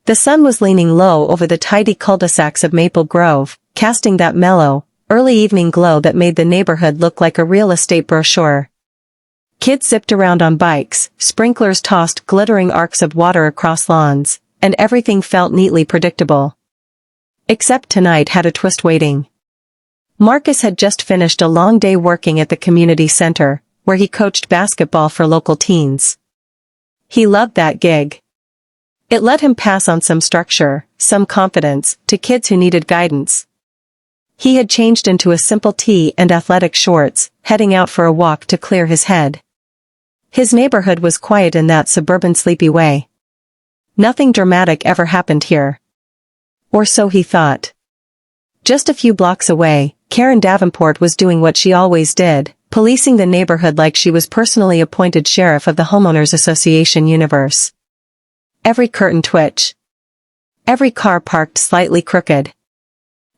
The sun was leaning low over the tidy cul-de-sacs of Maple Grove, casting that mellow, early evening glow that made the neighborhood look like a real estate brochure. Kids zipped around on bikes, sprinklers tossed glittering arcs of water across lawns, and everything felt neatly predictable. Except tonight had a twist waiting. Marcus had just finished a long day working at the community center, where he coached basketball for local teens. He loved that gig. It let him pass on some structure, some confidence, to kids who needed guidance. He had changed into a simple tee and athletic shorts, heading out for a walk to clear his head. His neighborhood was quiet in that suburban sleepy way. Nothing dramatic ever happened here. Or so he thought. Just a few blocks away, Karen Davenport was doing what she always did, policing the neighborhood like she was personally appointed sheriff of the Homeowners Association universe. Every curtain twitch. Every car parked slightly crooked.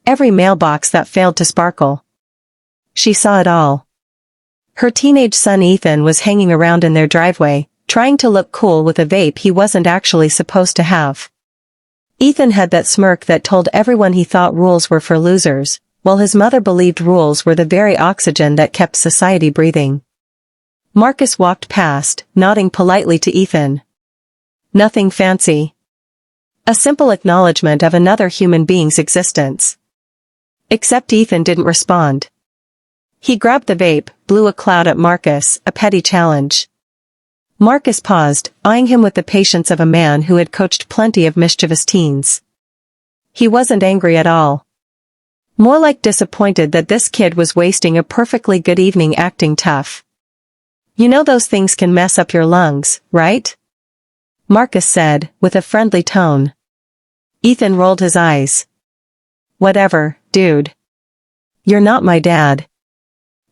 Every mailbox that failed to sparkle. She saw it all. Her teenage son Ethan was hanging around in their driveway, trying to look cool with a vape he wasn't actually supposed to have. Ethan had that smirk that told everyone he thought rules were for losers, while his mother believed rules were the very oxygen that kept society breathing. Marcus walked past, nodding politely to Ethan. Nothing fancy. A simple acknowledgement of another human being's existence. Except Ethan didn't respond. He grabbed the vape, blew a cloud at Marcus, a petty challenge. Marcus paused, eyeing him with the patience of a man who had coached plenty of mischievous teens. He wasn't angry at all. More like disappointed that this kid was wasting a perfectly good evening acting tough. You know those things can mess up your lungs, right? Marcus said, with a friendly tone. Ethan rolled his eyes. Whatever, dude. You're not my dad.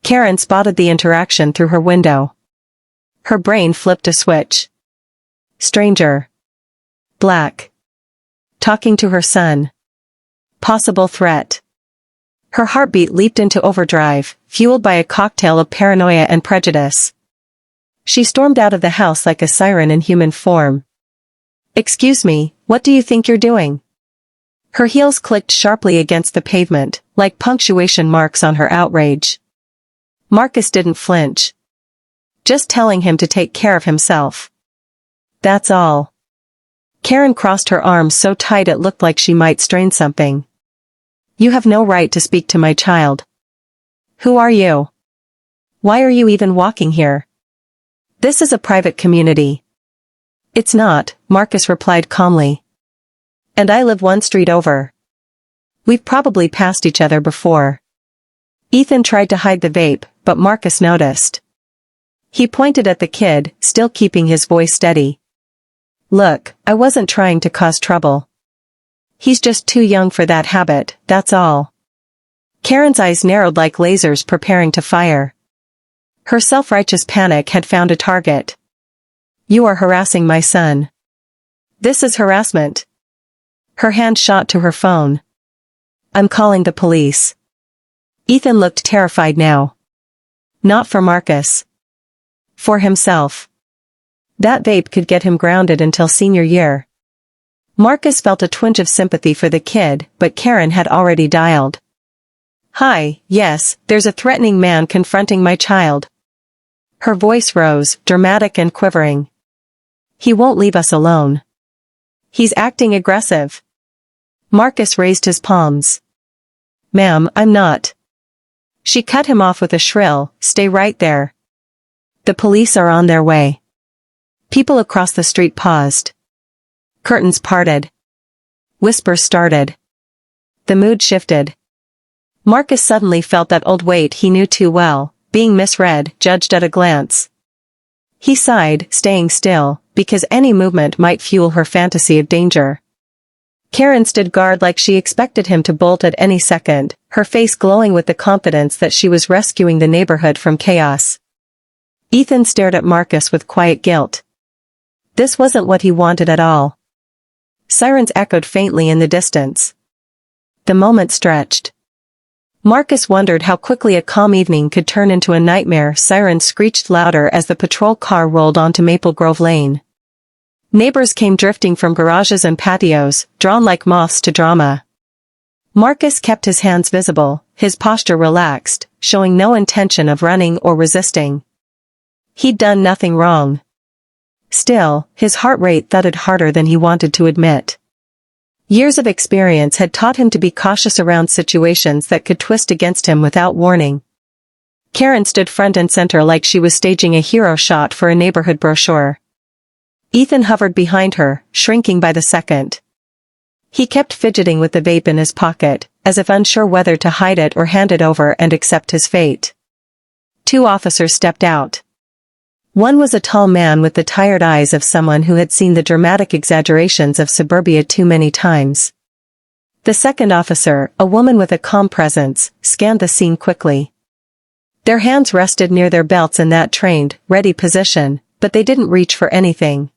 Karen spotted the interaction through her window. Her brain flipped a switch. Stranger. Black. Talking to her son. Possible threat. Her heartbeat leaped into overdrive, fueled by a cocktail of paranoia and prejudice. She stormed out of the house like a siren in human form. Excuse me, what do you think you're doing? Her heels clicked sharply against the pavement, like punctuation marks on her outrage. Marcus didn't flinch. Just telling him to take care of himself. That's all. Karen crossed her arms so tight it looked like she might strain something. You have no right to speak to my child. Who are you? Why are you even walking here? This is a private community. It's not, Marcus replied calmly. And I live one street over. We've probably passed each other before. Ethan tried to hide the vape, but Marcus noticed. He pointed at the kid, still keeping his voice steady. Look, I wasn't trying to cause trouble. He's just too young for that habit, that's all. Karen's eyes narrowed like lasers preparing to fire. Her self-righteous panic had found a target. You are harassing my son. This is harassment. Her hand shot to her phone. I'm calling the police. Ethan looked terrified now. Not for Marcus. For himself. That vape could get him grounded until senior year. Marcus felt a twinge of sympathy for the kid, but Karen had already dialed. Hi, yes, there's a threatening man confronting my child. Her voice rose, dramatic and quivering. He won't leave us alone. He's acting aggressive. Marcus raised his palms. Ma'am, I'm not. She cut him off with a shrill, stay right there. The police are on their way. People across the street paused. Curtains parted. Whispers started. The mood shifted. Marcus suddenly felt that old weight he knew too well, being misread, judged at a glance. He sighed, staying still, because any movement might fuel her fantasy of danger. Karen stood guard like she expected him to bolt at any second, her face glowing with the confidence that she was rescuing the neighborhood from chaos. Ethan stared at Marcus with quiet guilt. This wasn't what he wanted at all. Sirens echoed faintly in the distance. The moment stretched. Marcus wondered how quickly a calm evening could turn into a nightmare. Sirens screeched louder as the patrol car rolled onto Maple Grove Lane. Neighbors came drifting from garages and patios, drawn like moths to drama. Marcus kept his hands visible, his posture relaxed, showing no intention of running or resisting. He'd done nothing wrong. Still, his heart rate thudded harder than he wanted to admit. Years of experience had taught him to be cautious around situations that could twist against him without warning. Karen stood front and center like she was staging a hero shot for a neighborhood brochure. Ethan hovered behind her, shrinking by the second. He kept fidgeting with the vape in his pocket, as if unsure whether to hide it or hand it over and accept his fate. 2 officers stepped out. One was a tall man with the tired eyes of someone who had seen the dramatic exaggerations of suburbia too many times. The second officer, a woman with a calm presence, scanned the scene quickly. Their hands rested near their belts in that trained, ready position, but they didn't reach for anything.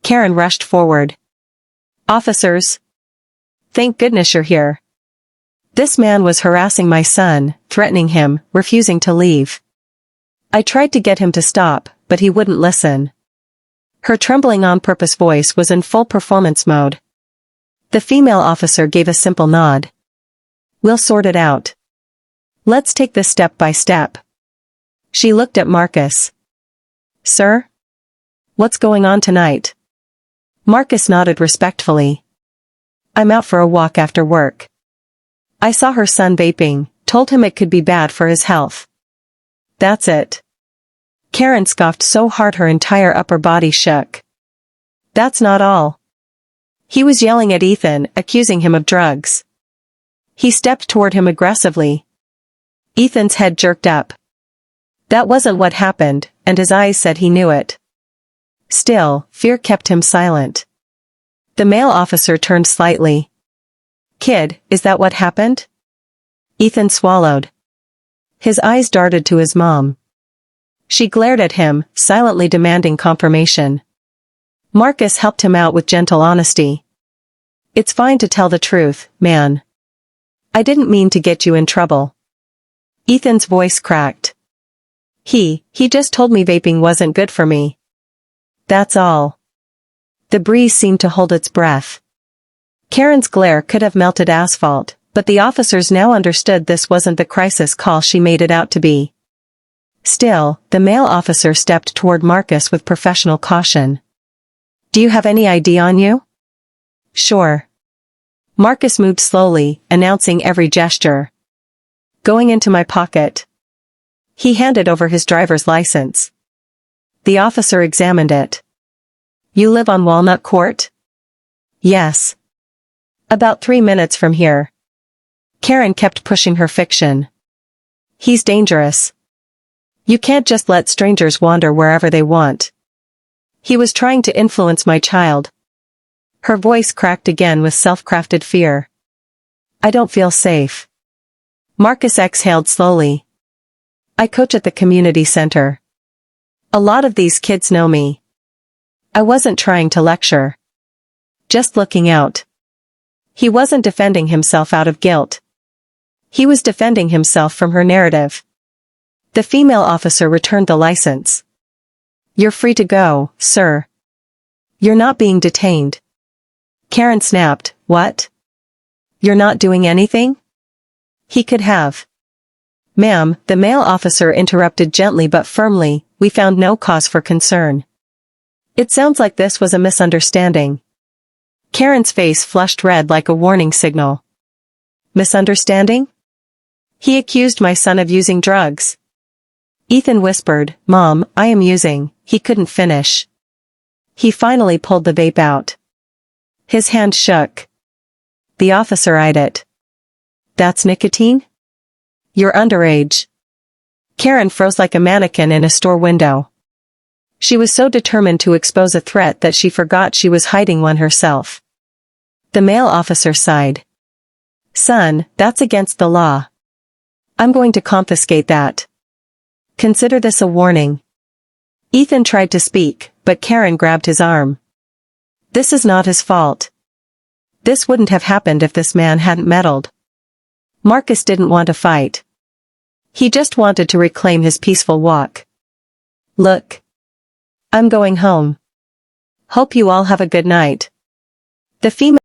Karen rushed forward. "Officers! Thank goodness you're here. This man was harassing my son, threatening him, refusing to leave. I tried to get him to stop, but he wouldn't listen." Her trembling on-purpose voice was in full performance mode. The female officer gave a simple nod. "We'll sort it out. Let's take this step by step." She looked at Marcus. "Sir? What's going on tonight?" Marcus nodded respectfully. "I'm out for a walk after work. I saw her son vaping, told him it could be bad for his health." "That's it." Karen scoffed so hard her entire upper body shook. "That's not all. He was yelling at Ethan, accusing him of drugs. He stepped toward him aggressively." Ethan's head jerked up. That wasn't what happened, and his eyes said he knew it. Still, fear kept him silent. The male officer turned slightly. "Kid, is that what happened?" Ethan swallowed. His eyes darted to his mom. She glared at him, silently demanding confirmation. Marcus helped him out with gentle honesty. "It's fine to tell the truth, man. I didn't mean to get you in trouble." Ethan's voice cracked. He just told me vaping wasn't good for me. That's all." The breeze seemed to hold its breath. Karen's glare could have melted asphalt, but the officers now understood this wasn't the crisis call she made it out to be. Still, the male officer stepped toward Marcus with professional caution. "Do you have any ID on you?" "Sure." Marcus moved slowly, announcing every gesture. "Going into my pocket." He handed over his driver's license. The officer examined it. "You live on Walnut Court?" "Yes." "About 3 minutes from here." Karen kept pushing her fiction. "He's dangerous. You can't just let strangers wander wherever they want. He was trying to influence my child." Her voice cracked again with self-crafted fear. "I don't feel safe." Marcus exhaled slowly. "I coach at the community center. A lot of these kids know me. I wasn't trying to lecture. Just looking out." He wasn't defending himself out of guilt. He was defending himself from her narrative. The female officer returned the license. "You're free to go, sir. You're not being detained." Karen snapped, "What? You're not doing anything?" He could have. "Ma'am," the male officer interrupted gently but firmly, "we found no cause for concern." "It sounds like this was a misunderstanding." Karen's face flushed red like a warning signal. "Misunderstanding? He accused my son of using drugs." Ethan whispered, "Mom, I am using." He couldn't finish. He finally pulled the vape out. His hand shook. The officer eyed it. "That's nicotine? You're underage." Karen froze like a mannequin in a store window. She was so determined to expose a threat that she forgot she was hiding one herself. The male officer sighed. "Son, that's against the law. I'm going to confiscate that. Consider this a warning." Ethan tried to speak, but Karen grabbed his arm. "This is not his fault. This wouldn't have happened if this man hadn't meddled." Marcus didn't want to fight. He just wanted to reclaim his peaceful walk. "Look. I'm going home. Hope you all have a good night. The female